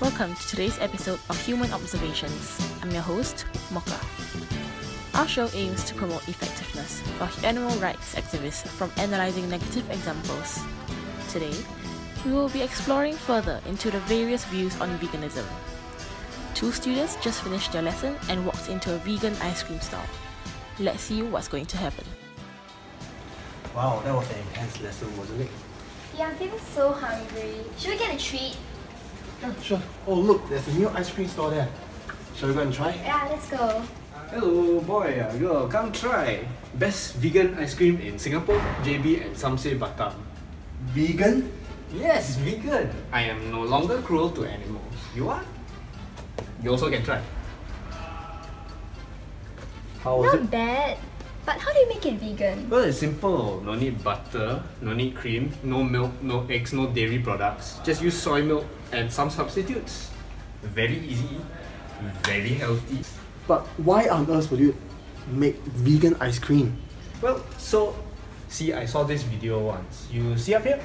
Welcome to today's episode of Human Observations. I'm your host, Mocha. Our show aims to promote effectiveness for animal rights activists from analysing negative examples. Today, we will be exploring further into the various views on veganism. Two students just finished their lesson and walked into a vegan ice cream stall. Let's see what's going to happen. Wow, that was an intense lesson, wasn't it? Yeah, I'm feeling so hungry. Should we get a treat? Yeah, sure. Oh look, there's a new ice cream store there. Shall we go and try? Yeah, let's go. Hello boy, girl, come try. Best vegan ice cream in Singapore, JB and some say Batam. Vegan? Yes, vegan. I am no longer cruel to animals. You are? You also can try. How was Not bad. But how do you make it vegan? Well, it's simple. No need butter, no need cream, no milk, no eggs, no dairy products. Just use soy milk and some substitutes. Very easy, very healthy. But why on earth would you make vegan ice cream? Well, see, I saw this video once. You see up here?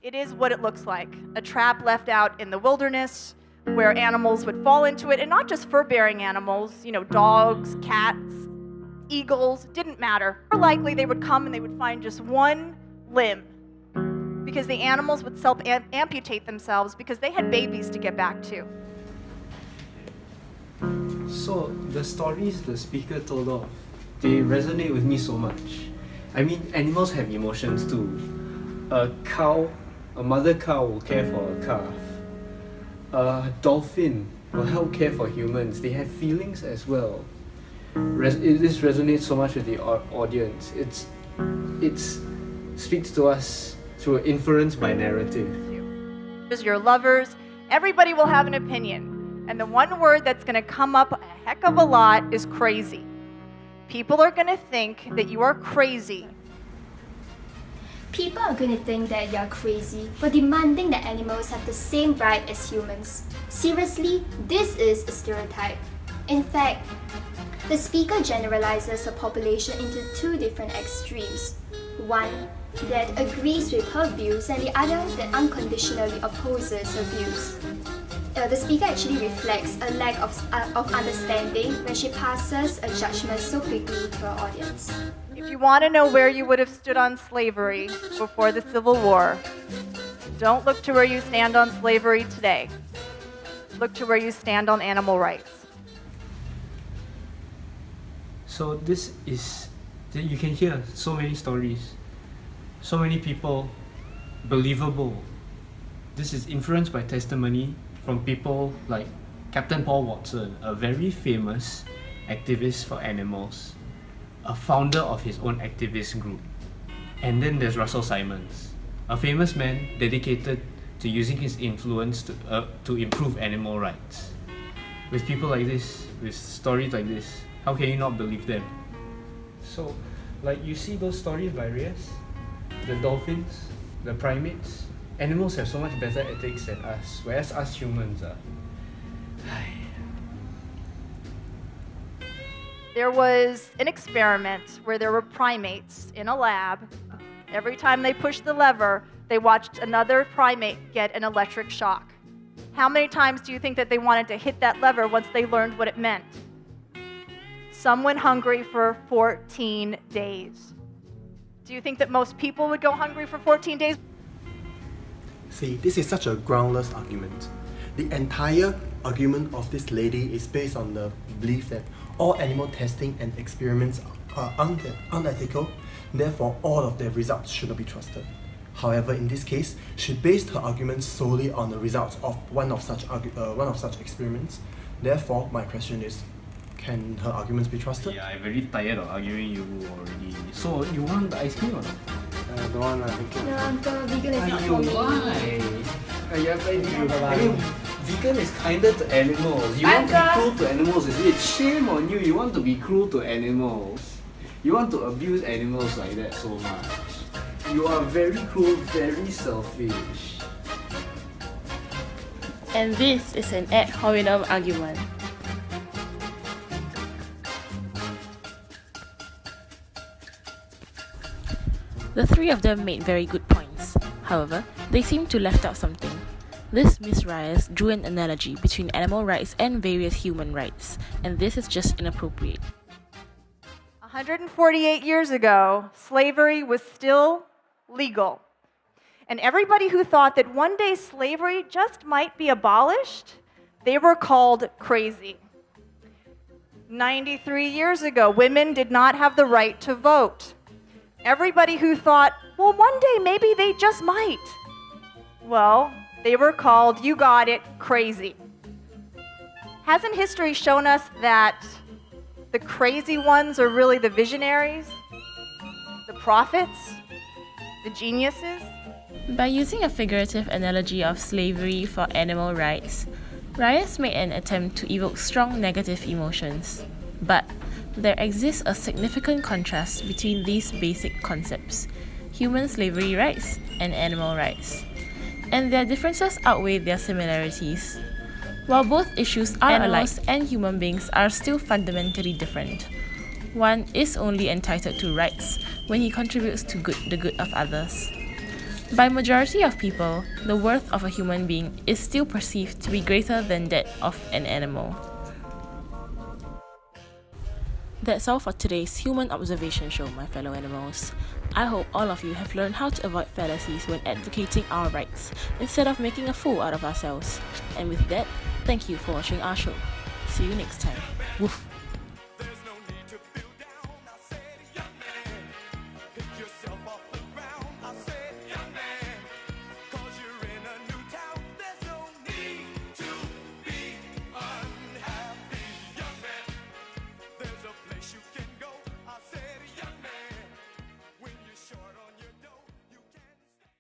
It is what it looks like, a trap left out in the wilderness where animals would fall into it, and not just fur-bearing animals, dogs, cats, eagles, didn't matter. More likely they would come and they would find just one limb because the animals would self-amputate themselves because they had babies to get back to. So, the stories the speaker told of, they resonate with me so much. I mean, animals have emotions too. A mother cow will care for a calf. A dolphin will help care for humans. They have feelings as well. This resonates so much with the audience. It speaks to us through inference by narrative. As your lovers, everybody will have an opinion. And the one word that's going to come up a heck of a lot is crazy. People are going to think that you are crazy. People are going to think that you're crazy for demanding that animals have the same right as humans. Seriously, this is a stereotype. In fact, the speaker generalizes a population into two different extremes. One that agrees with her views and the other that unconditionally opposes her views. The speaker actually reflects a lack of understanding when she passes a judgment so quickly to her audience. If you want to know where you would have stood on slavery before the Civil War, don't look to where you stand on slavery today. Look to where you stand on animal rights. So you can hear so many stories, so many people, believable. This is influenced by testimony from people like Captain Paul Watson, a very famous activist for animals, a founder of his own activist group. And then there's Russell Simons, a famous man dedicated to using his influence to improve animal rights. With people like this, with stories like this, how can you not believe them? So, like you see those stories by Reyes, the dolphins, the primates, animals have so much better ethics than us, whereas us humans are. There was an experiment where there were primates in a lab. Every time they pushed the lever, they watched another primate get an electric shock. How many times do you think that they wanted to hit that lever once they learned what it meant? Some went hungry for 14 days. Do you think that most people would go hungry for 14 days? See, this is such a groundless argument. The entire argument of this lady is based on the belief that all animal testing and experiments are unethical, therefore all of their results should not be trusted. However, in this case, she based her argument solely on the results of one of such experiments. Therefore, my question is, can her arguments be trusted? Yeah, I'm very tired of arguing you already. So, you want the ice cream or not? Don't want to No, uncle, vegan is not for me. Why? I mean, vegan is kinder to animals. You want to be cruel to animals, is it? Shame on you, you want to be cruel to animals. You want to abuse animals like that so much. You are very cruel, very selfish. And this is an ad hominem argument. The three of them made very good points. However, they seemed to left out something. This Miss Reyes drew an analogy between animal rights and various human rights, and this is just inappropriate. 148 years ago, slavery was still legal. And everybody who thought that one day slavery just might be abolished, they were called crazy. 93 years ago, women did not have the right to vote. Everybody who thought, well, one day maybe they just might, well, they were called, you got it, crazy. Hasn't history shown us that the crazy ones are really the visionaries, the prophets, the geniuses? By using a figurative analogy of slavery for animal rights, Reyes made an attempt to evoke strong negative emotions. But there exists a significant contrast between these basic concepts, human slavery rights and animal rights. And their differences outweigh their similarities. While both issues are alike and human beings are still fundamentally different, one is only entitled to rights when he contributes to the good of others. By majority of people, the worth of a human being is still perceived to be greater than that of an animal. That's all for today's Human Observation Show, my fellow animals. I hope all of you have learned how to avoid fallacies when advocating our rights, instead of making a fool out of ourselves. And with that, thank you for watching our show. See you next time. Woof!